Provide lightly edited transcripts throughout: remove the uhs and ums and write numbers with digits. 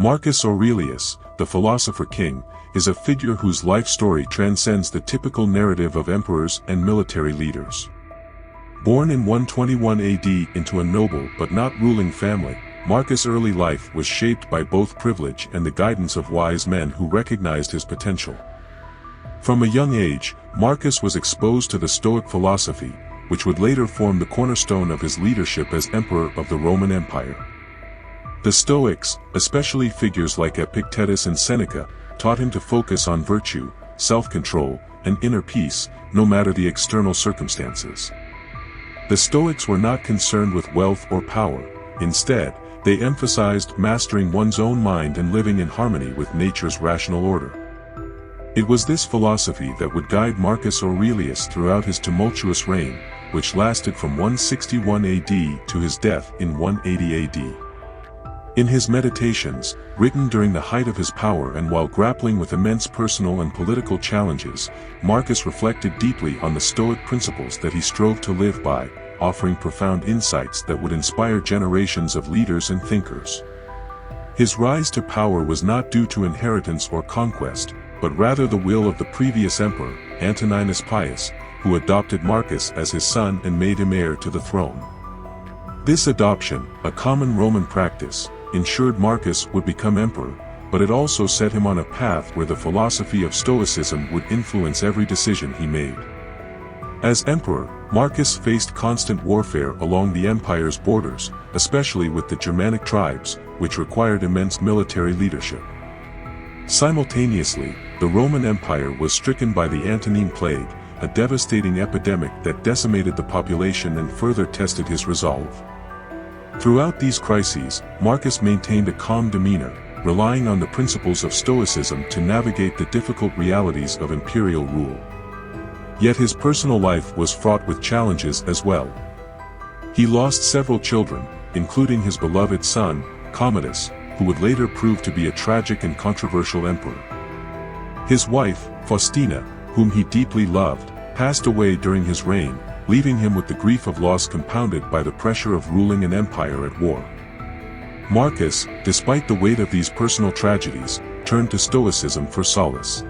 Marcus Aurelius, the philosopher-king, is a figure whose life story transcends the typical narrative of emperors and military leaders. Born in 121 AD into a noble but not ruling family, Marcus' early life was shaped by both privilege and the guidance of wise men who recognized his potential. From a young age, Marcus was exposed to the Stoic philosophy, which would later form the cornerstone of his leadership as emperor of the Roman Empire. The Stoics, especially figures like Epictetus and Seneca, taught him to focus on virtue, self-control, and inner peace, no matter the external circumstances. The Stoics were not concerned with wealth or power. Instead, they emphasized mastering one's own mind and living in harmony with nature's rational order. It was this philosophy that would guide Marcus Aurelius throughout his tumultuous reign, which lasted from 161 AD to his death in 180 AD. In his meditations, written during the height of his power and while grappling with immense personal and political challenges, Marcus reflected deeply on the Stoic principles that he strove to live by, offering profound insights that would inspire generations of leaders and thinkers. His rise to power was not due to inheritance or conquest, but rather the will of the previous emperor, Antoninus Pius, who adopted Marcus as his son and made him heir to the throne. This adoption, a common Roman practice, ensured Marcus would become emperor, but it also set him on a path where the philosophy of Stoicism would influence every decision he made. As emperor, Marcus faced constant warfare along the empire's borders, especially with the Germanic tribes, which required immense military leadership. Simultaneously, the Roman Empire was stricken by the Antonine Plague, a devastating epidemic that decimated the population and further tested his resolve. Throughout these crises, Marcus maintained a calm demeanor, relying on the principles of Stoicism to navigate the difficult realities of imperial rule. Yet his personal life was fraught with challenges as well. He lost several children, including his beloved son, Commodus, who would later prove to be a tragic and controversial emperor. His wife, Faustina, whom he deeply loved, passed away during his reign, leaving him with the grief of loss compounded by the pressure of ruling an empire at war. Marcus, despite the weight of these personal tragedies, turned to Stoicism for solace.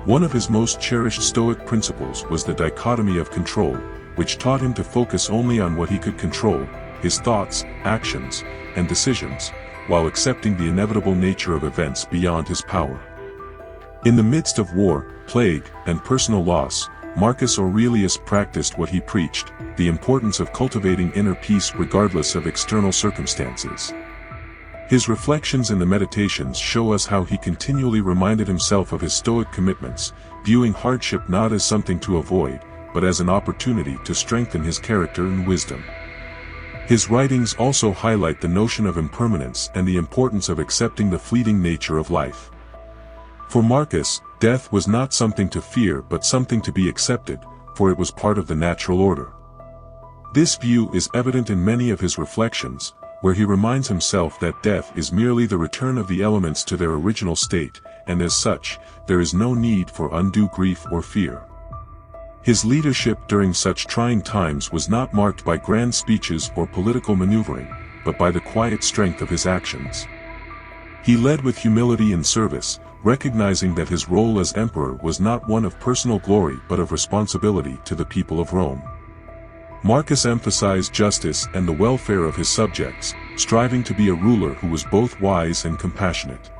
One of his most cherished Stoic principles was the dichotomy of control, which taught him to focus only on what he could control, his thoughts, actions, and decisions, while accepting the inevitable nature of events beyond his power. In the midst of war, plague, and personal loss, Marcus Aurelius practiced what he preached, the importance of cultivating inner peace regardless of external circumstances. His reflections in the Meditations show us how he continually reminded himself of his Stoic commitments, viewing hardship not as something to avoid, but as an opportunity to strengthen his character and wisdom. His writings also highlight the notion of impermanence and the importance of accepting the fleeting nature of life. For Marcus, death was not something to fear but something to be accepted, for it was part of the natural order. This view is evident in many of his reflections, where he reminds himself that death is merely the return of the elements to their original state, and as such, there is no need for undue grief or fear. His leadership during such trying times was not marked by grand speeches or political maneuvering, but by the quiet strength of his actions. He led with humility and service, recognizing that his role as emperor was not one of personal glory but of responsibility to the people of Rome. Marcus emphasized justice and the welfare of his subjects, striving to be a ruler who was both wise and compassionate.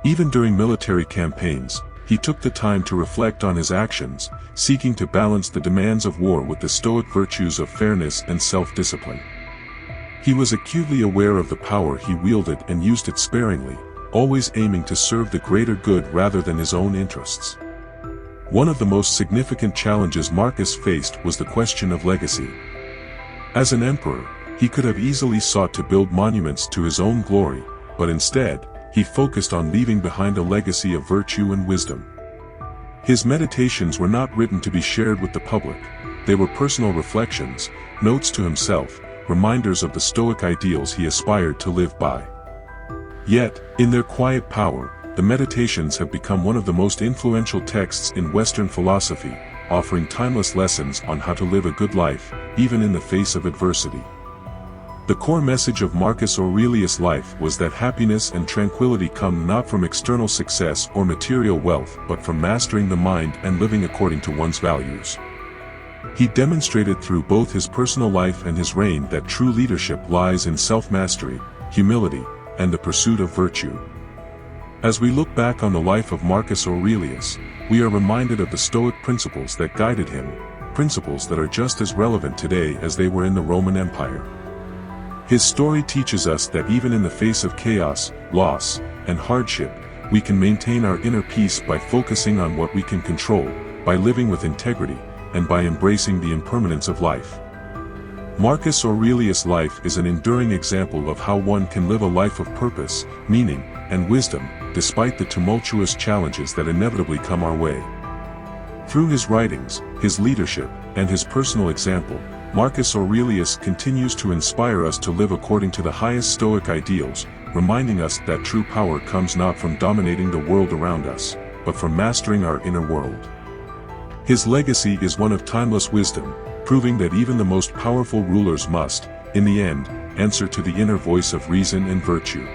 Even during military campaigns, he took the time to reflect on his actions, seeking to balance the demands of war with the Stoic virtues of fairness and self-discipline. He was acutely aware of the power he wielded and used it sparingly, always aiming to serve the greater good rather than his own interests. One of the most significant challenges Marcus faced was the question of legacy. As an emperor, he could have easily sought to build monuments to his own glory, but instead, he focused on leaving behind a legacy of virtue and wisdom. His meditations were not written to be shared with the public. They were personal reflections, notes to himself, reminders of the Stoic ideals he aspired to live by. Yet, in their quiet power, the Meditations have become one of the most influential texts in Western philosophy, offering timeless lessons on how to live a good life, even in the face of adversity. The core message of Marcus Aurelius' life was that happiness and tranquility come not from external success or material wealth but from mastering the mind and living according to one's values. He demonstrated through both his personal life and his reign that true leadership lies in self-mastery, humility, and the pursuit of virtue. As we look back on the life of Marcus Aurelius, we are reminded of the Stoic principles that guided him, principles that are just as relevant today as they were in the Roman Empire. His story teaches us that even in the face of chaos, loss, and hardship, we can maintain our inner peace by focusing on what we can control, by living with integrity, and by embracing the impermanence of life. Marcus Aurelius' life is an enduring example of how one can live a life of purpose, meaning, and wisdom, despite the tumultuous challenges that inevitably come our way. Through his writings, his leadership, and his personal example, Marcus Aurelius continues to inspire us to live according to the highest Stoic ideals, reminding us that true power comes not from dominating the world around us, but from mastering our inner world. His legacy is one of timeless wisdom, proving that even the most powerful rulers must, in the end, answer to the inner voice of reason and virtue.